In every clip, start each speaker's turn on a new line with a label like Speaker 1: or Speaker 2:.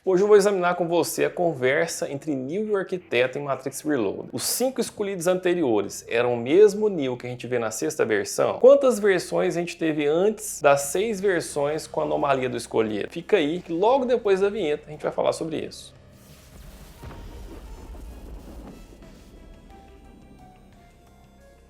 Speaker 1: Hoje eu vou examinar com você a conversa entre Neo e o arquiteto em Matrix Reloaded. Os 5 escolhidos anteriores eram o mesmo Neo que a gente vê na sexta versão? Quantas versões a gente teve antes das 6 versões com a anomalia do escolhido? Fica aí que logo depois da vinheta a gente vai falar sobre isso.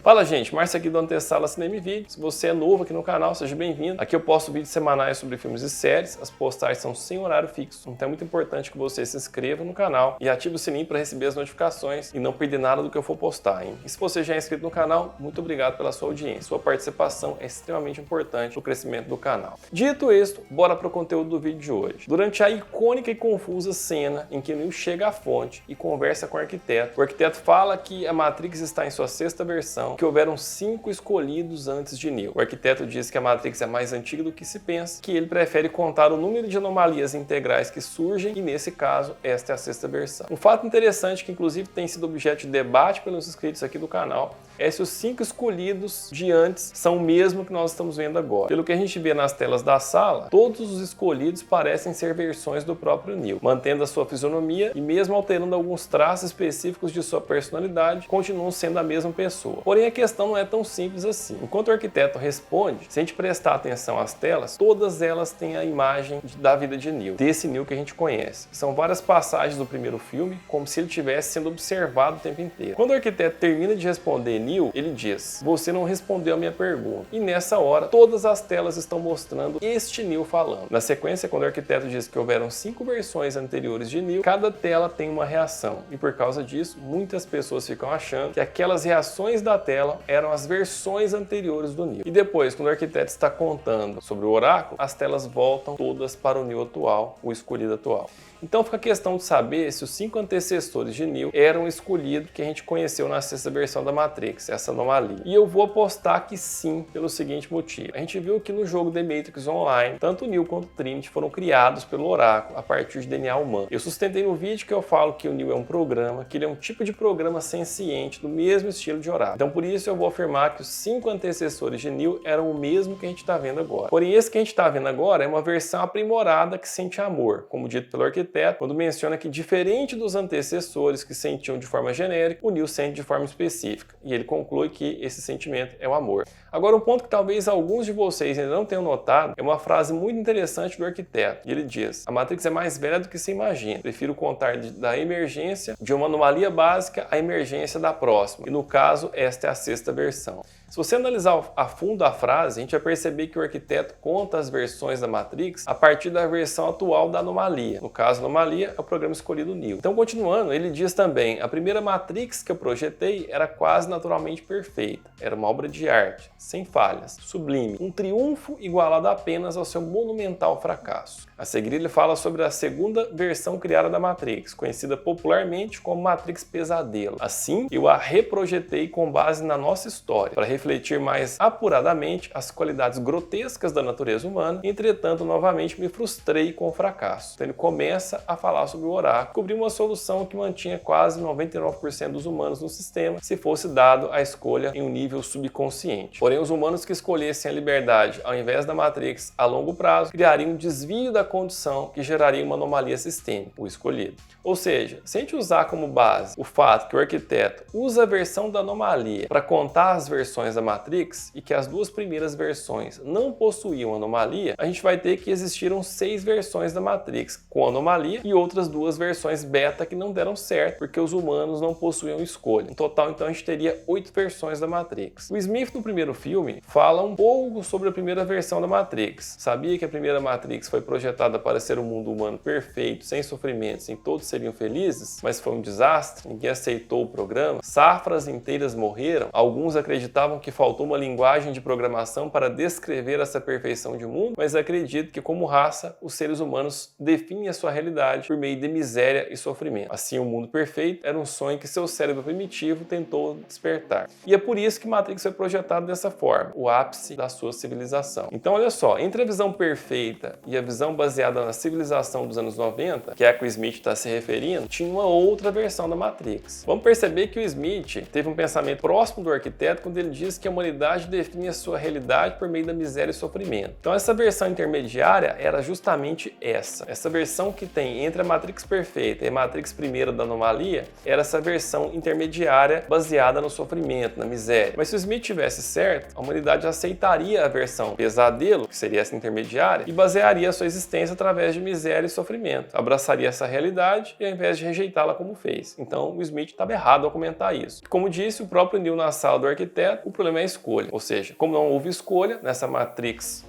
Speaker 1: Fala gente, Márcio aqui do Antessala Cinema e Vídeo. Se você é novo aqui no canal, seja bem-vindo. Aqui eu posto vídeos semanais sobre filmes e séries. As postagens são sem horário fixo, então é muito importante que você se inscreva no canal e ative o sininho para receber as notificações e não perder nada do que eu for postar, hein? E se você já é inscrito no canal, muito obrigado pela sua audiência. Sua participação é extremamente importante para o crescimento do canal. Dito isto, bora para o conteúdo do vídeo de hoje. Durante a icônica e confusa cena em que Neo chega à fonte e conversa com o arquiteto fala que a Matrix está em sua sexta versão, que houveram 5 escolhidos antes de Neo. O arquiteto diz que a Matrix é mais antiga do que se pensa, que ele prefere contar o número de anomalias integrais que surgem e, nesse caso, esta é a sexta versão. Um fato interessante que, inclusive, tem sido objeto de debate pelos inscritos aqui do canal é se os 5 escolhidos de antes são o mesmo que nós estamos vendo agora. Pelo que a gente vê nas telas da sala, todos os escolhidos parecem ser versões do próprio Neo, mantendo a sua fisionomia e mesmo alterando alguns traços específicos de sua personalidade, continuam sendo a mesma pessoa. Porém, a questão não é tão simples assim. Enquanto o arquiteto responde, se a gente prestar atenção às telas, todas elas têm a imagem da vida de Neo, desse Neo que a gente conhece. São várias passagens do primeiro filme, como se ele estivesse sendo observado o tempo inteiro. Quando o arquiteto termina de responder Neo, ele diz: "Você não respondeu a minha pergunta." E nessa hora, todas as telas estão mostrando este Neo falando. Na sequência, quando o arquiteto diz que houveram 5 versões anteriores de Neo, cada tela tem uma reação. E por causa disso, muitas pessoas ficam achando que aquelas reações da tela eram as versões anteriores do Neo. E depois, quando o arquiteto está contando sobre o oráculo, as telas voltam todas para o Neo atual, o escolhido atual. Então fica a questão de saber se os 5 antecessores de Neo eram o escolhido que a gente conheceu na sexta versão da Matrix, essa anomalia. E eu vou apostar que sim, pelo seguinte motivo. A gente viu que no jogo The Matrix Online, tanto o Neo quanto o Trinity foram criados pelo oráculo a partir de DNA humano. Eu sustentei no vídeo que eu falo que o Neo é um programa, que ele é um tipo de programa senciente do mesmo estilo de oráculo. Então por isso eu vou afirmar que os 5 antecessores de Neo eram o mesmo que a gente está vendo agora. Porém, esse que a gente está vendo agora é uma versão aprimorada que sente amor, como dito pelo arquiteto, quando menciona que, diferente dos antecessores que sentiam de forma genérica, o Neo sente de forma específica. E ele conclui que esse sentimento é o amor. Agora, um ponto que talvez alguns de vocês ainda não tenham notado é uma frase muito interessante do arquiteto. E ele diz: "A Matrix é mais velha do que se imagina. Prefiro contar da emergência de uma anomalia básica à emergência da próxima." E no caso, esta é a sexta versão. Se você analisar a fundo a frase, a gente vai perceber que o arquiteto conta as versões da Matrix a partir da versão atual da anomalia. No caso, a anomalia é o programa escolhido Neo. Então, continuando, ele diz também: "A primeira Matrix que eu projetei era quase naturalmente perfeita. Era uma obra de arte, sem falhas, sublime, um triunfo igualado apenas ao seu monumental fracasso." A seguir, ele fala sobre a segunda versão criada da Matrix, conhecida popularmente como Matrix Pesadelo. "Assim, eu a reprojetei com base na nossa história, para refletir mais apuradamente as qualidades grotescas da natureza humana. Entretanto, novamente me frustrei com o fracasso." Então ele começa a falar sobre o oráculo, descobriu uma solução que mantinha quase 99% dos humanos no sistema, se fosse dado a escolha em um nível subconsciente. Porém, os humanos que escolhessem a liberdade ao invés da Matrix a longo prazo criariam um desvio da condição que geraria uma anomalia sistêmica, o escolhido. Ou seja, se a gente usar como base o fato que o arquiteto usa a versão da anomalia para contar as versões da Matrix e que as 2 primeiras versões não possuíam anomalia, a gente vai ter que existiram 6 versões da Matrix com anomalia e outras 2 versões beta que não deram certo porque os humanos não possuíam escolha. No total, então, a gente teria 8 versões da Matrix. O Smith, no primeiro filme, fala um pouco sobre a primeira versão da Matrix. Sabia que a primeira Matrix foi projetada para ser um mundo humano perfeito, sem sofrimentos, em todos seriam felizes, mas foi um desastre, ninguém aceitou o programa, safras inteiras morreram, alguns acreditavam que faltou uma linguagem de programação para descrever essa perfeição de mundo, mas acredito que, como raça, os seres humanos definem a sua realidade por meio de miséria e sofrimento. Assim, o mundo perfeito era um sonho que seu cérebro primitivo tentou despertar. E é por isso que Matrix foi projetado dessa forma, o ápice da sua civilização. Então, olha só, entre a visão perfeita e a visão baseada na civilização dos anos 90, que é a que o Smith está se referindo, tinha uma outra versão da Matrix. Vamos perceber que o Smith teve um pensamento próximo do arquiteto quando ele diz diz que a humanidade define a sua realidade por meio da miséria e sofrimento. Então essa versão intermediária era justamente essa versão que tem entre a Matrix perfeita e a Matrix primeira da anomalia, era essa versão intermediária baseada no sofrimento, na miséria. Mas se o Smith tivesse certo, a humanidade aceitaria a versão pesadelo, que seria essa intermediária, e basearia a sua existência através de miséria e sofrimento. Abraçaria essa realidade e ao invés de rejeitá-la como fez. Então o Smith estava errado ao comentar isso. Como disse o próprio Neo na sala do arquiteto, o problema é a escolha. Ou seja, como não houve escolha nessa Matrix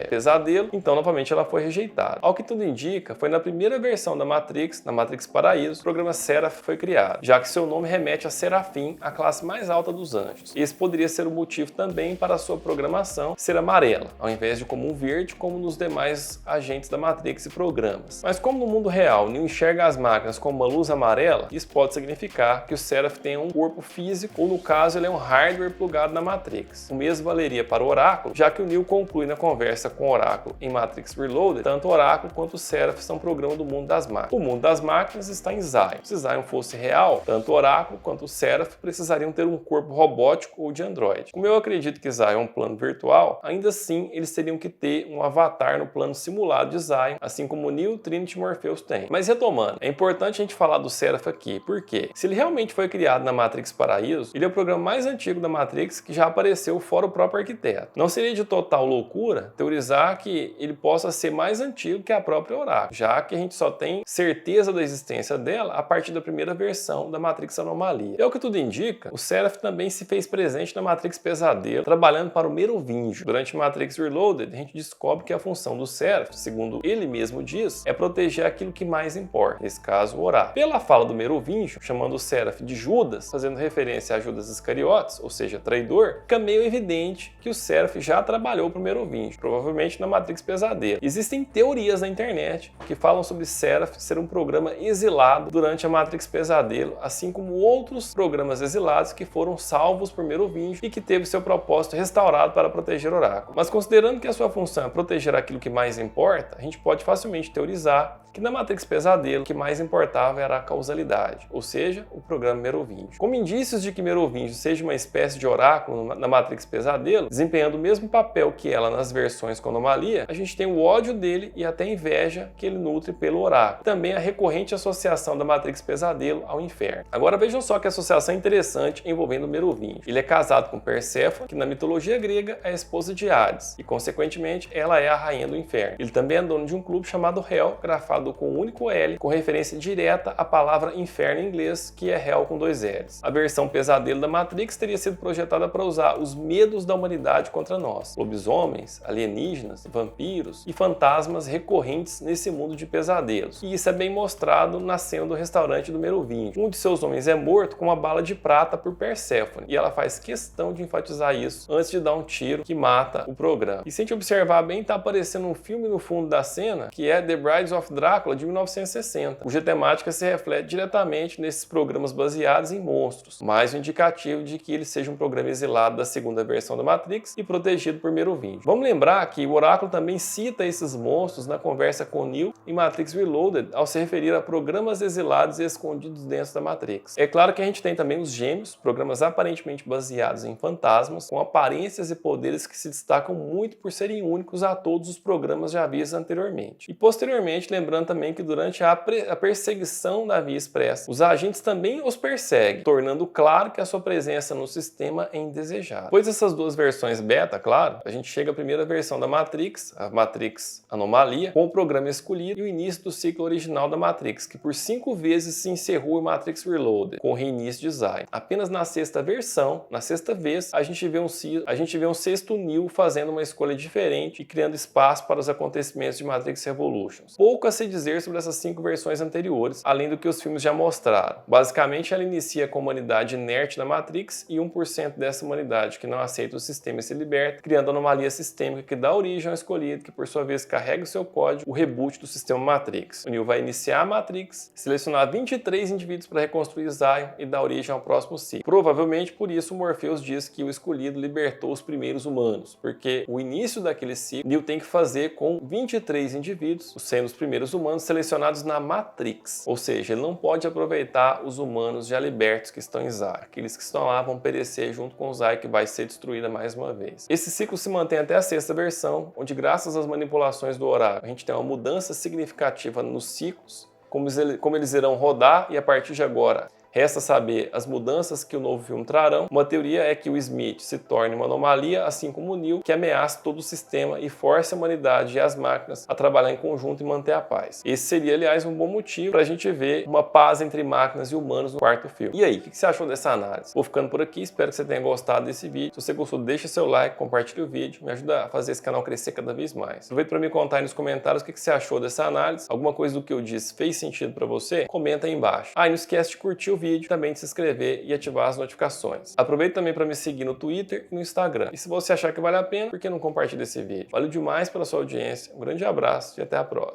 Speaker 1: pesadelo, então novamente ela foi rejeitada. Ao que tudo indica, foi na primeira versão da Matrix, na Matrix Paraíso, o programa Seraph foi criado, já que seu nome remete a Serafim, a classe mais alta dos anjos. Esse poderia ser o motivo também para a sua programação ser amarela, ao invés de comum verde, como nos demais agentes da Matrix e programas. Mas como no mundo real Neo enxerga as máquinas como uma luz amarela, isso pode significar que o Seraph tem um corpo físico, ou no caso ele é um hardware plugado na Matrix. O mesmo valeria para o Oráculo, já que o Neo conclui na conversa com o Oráculo em Matrix Reloaded, tanto o Oráculo quanto o Seraph são programa do mundo das máquinas. O mundo das máquinas está em Zion. Se Zion fosse real, tanto o Oráculo quanto o Seraph precisariam ter um corpo robótico ou de Android. Como eu acredito que Zion é um plano virtual, ainda assim eles teriam que ter um avatar no plano simulado de Zion, assim como o Neo, Trinity e Morpheus têm. Mas retomando, é importante a gente falar do Seraph aqui, porque se ele realmente foi criado na Matrix Paraíso, ele é o programa mais antigo da Matrix que já apareceu fora o próprio arquiteto. Não seria de total loucura teorizar que ele possa ser mais antigo que a própria Oráculo, já que a gente só tem certeza da existência dela a partir da primeira versão da Matrix Anomalia. É o que tudo indica, o Seraph também se fez presente na Matrix Pesadelo, trabalhando para o Merovingio. Durante Matrix Reloaded, a gente descobre que a função do Seraph, segundo ele mesmo diz, é proteger aquilo que mais importa, nesse caso o Oráculo. Pela fala do Merovingio, chamando o Seraph de Judas, fazendo referência a Judas Iscariotes, ou seja, traidor, fica meio evidente que o Seraph já trabalhou para o Merovingio, provavelmente na Matrix Pesadelo. Existem teorias na internet que falam sobre Seraph ser um programa exilado durante a Matrix Pesadelo, assim como outros programas exilados que foram salvos por Merovingio e que teve seu propósito restaurado para proteger o Oráculo. Mas considerando que a sua função é proteger aquilo que mais importa, a gente pode facilmente teorizar que na Matrix Pesadelo o que mais importava era a causalidade, ou seja, o programa Merovingio. Como indícios de que Merovingio seja uma espécie de oráculo na Matrix Pesadelo, desempenhando o mesmo papel que ela nas versões com anomalia, a gente tem o ódio dele e até a inveja que ele nutre pelo oráculo. Também a recorrente associação da Matrix Pesadelo ao inferno. Agora vejam só que associação interessante envolvendo Merovingio. Ele é casado com Perséfone, que na mitologia grega é a esposa de Hades, e consequentemente ela é a rainha do inferno. Ele também é dono de um clube chamado Hell, grafado com um único L, com referência direta à palavra inferno em inglês, que é Hell com 2 L's. A versão pesadelo da Matrix teria sido projetada para usar os medos da humanidade contra nós. Lobisomens, alienígenas, vampiros e fantasmas recorrentes nesse mundo de pesadelos. E isso é bem mostrado na cena do restaurante do Merovingio. Um de seus homens é morto com uma bala de prata por Perséfone, e ela faz questão de enfatizar isso antes de dar um tiro que mata o programa. E se a gente observar bem, tá aparecendo um filme no fundo da cena, que é The Brides of Drácula, de 1960, cuja temática se reflete diretamente nesses programas baseados em monstros, mais um indicativo de que ele seja um programa exilado da segunda versão da Matrix e protegido por Merovingio. Vamos lembrar que o Oráculo também cita esses monstros na conversa com Neo em Matrix Reloaded, ao se referir a programas exilados e escondidos dentro da Matrix. É claro que a gente tem também os Gêmeos, programas aparentemente baseados em fantasmas, com aparências e poderes que se destacam muito por serem únicos a todos os programas já vistos anteriormente. E posteriormente, lembrando também que durante a perseguição da Via Expressa, os agentes também os perseguem, tornando claro que a sua presença no sistema é indesejada. Depois dessas duas versões beta, claro, a gente chega à primeira versão da Matrix, a Matrix Anomalia, com o programa escolhido e o início do ciclo original da Matrix, que por 5 vezes se encerrou em Matrix Reloaded, com o reinício de Zion. Apenas na sexta versão, na sexta vez, a gente vê um sexto Neo fazendo uma escolha diferente e criando espaço para os acontecimentos de Matrix Revolutions. Pouco a se dizer sobre essas 5 versões anteriores, além do que os filmes já mostraram. Basicamente, ela inicia com a humanidade inerte da Matrix e 1% dessa humanidade que não aceita o sistema e se liberta, criando anomalia sistêmica que dá origem ao escolhido, que por sua vez carrega o seu código, o reboot do sistema Matrix. O Neo vai iniciar a Matrix, selecionar 23 indivíduos para reconstruir Zion e dar origem ao próximo ciclo. Provavelmente por isso o Morpheus diz que o escolhido libertou os primeiros humanos, porque o início daquele ciclo Neo tem que fazer com 23 indivíduos, sendo os primeiros humanos selecionados na Matrix, ou seja, ele não pode aproveitar os humanos já libertos que estão em Zion. Aqueles que estão lá vão perecer junto com Zai que vai ser destruída mais uma vez. Esse ciclo se mantém até a sexta versão, onde graças às manipulações do oráculo, a gente tem uma mudança significativa nos ciclos, como eles irão rodar, e a partir de agora resta saber as mudanças que o novo filme trarão. Uma teoria é que o Smith se torne uma anomalia, assim como o Neo, que ameaça todo o sistema e force a humanidade e as máquinas a trabalhar em conjunto e manter a paz. Esse seria, aliás, um bom motivo para a gente ver uma paz entre máquinas e humanos no quarto filme. E aí, o que você achou dessa análise? Vou ficando por aqui, espero que você tenha gostado desse vídeo. Se você gostou, deixa seu like, compartilhe o vídeo, me ajuda a fazer esse canal crescer cada vez mais. Aproveita para me contar aí nos comentários o que você achou dessa análise. Alguma coisa do que eu disse fez sentido para você? Comenta aí embaixo. E não esquece de curtir o vídeo, também de se inscrever e ativar as notificações. Aproveita também para me seguir no Twitter e no Instagram. E se você achar que vale a pena, por que não compartilha esse vídeo? Valeu demais pela sua audiência, um grande abraço e até a próxima.